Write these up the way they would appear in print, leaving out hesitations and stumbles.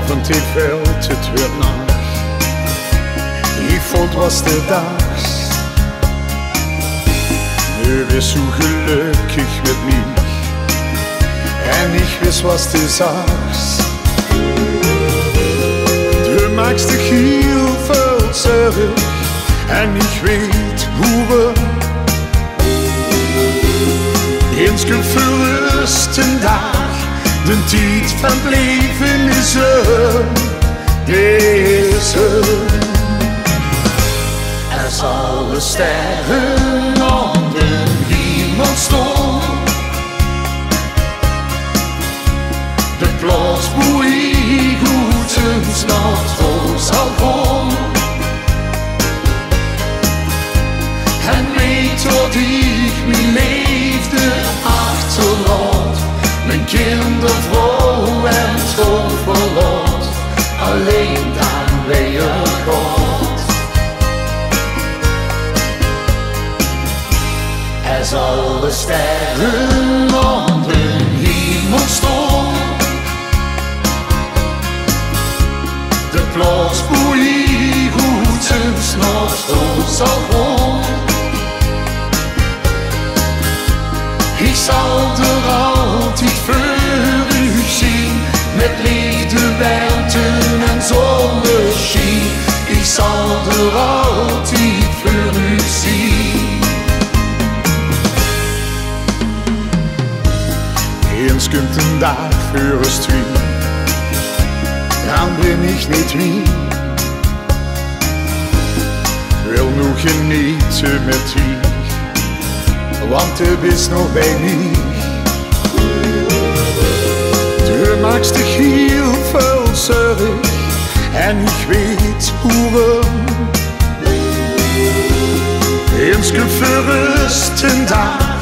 avond het veld, het werd nacht. Ik voelde was de dags. Nu wist zo gelukkig met mij. En ik wist was de zags. Du maakst dich heel veel zorgen. En ik weet hoe we eens kunnen verrusten daar. De tijd van het leven is deze. Als alle sterren onder hemel stonden, de plaats waar ik goedens nachtvol zal komen. En weet dat ik mijn liefde achterlaat, mijn kinderen, vrouw en toch verlaat, alleen dan weer gaat. Als alle sterren onder hemel stonden, de plaats waar ik goedens nachtvol zal komen. Ik zal er altijd voor u zien, met liefde, warmte en zonneschijn. Ik zal er altijd voor u zien. Eens komt een dag voor ons twee, dan ben ik niet meer. Wil nu genieten met u, want u bent nog bij mij. Du maakst dich heel veel zorgen. En ik weet hoe we eens kunnen verrusten daar.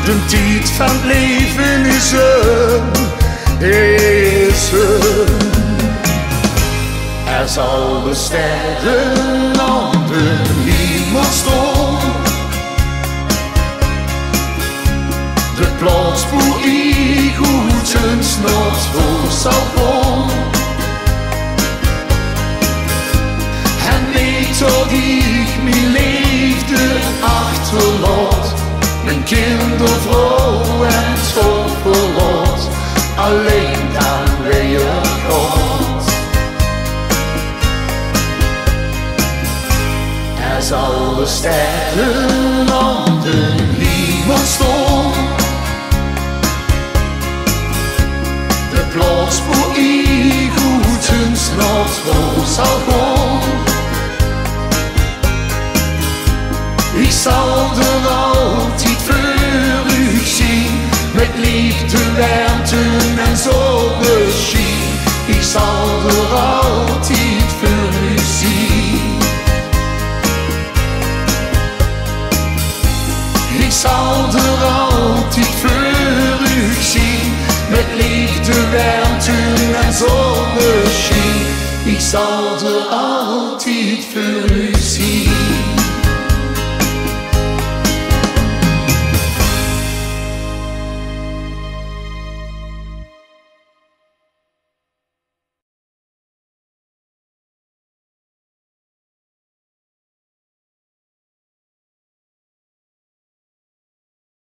De tijd van het leven is als alle sterren onder hemel stonden, de plaats waar ik goedens nachtvol zal komen. En weet dat ik mijn liefde achterlaat, mijn kinderen, vrouw en toch verlaat, alleen dan weer gaat. Als alle sterren onder hemel stonden, de plaats waar ik goedens nachtvol zal komen. Ik zal er altijd voor u zien, met liefde, warmte en zonneschijn. Ik zal er altijd voor u zien. Ik zal er altijd voor u zien, met liefde, warmte en zonneschijn. Ik zal er altijd voor u zien.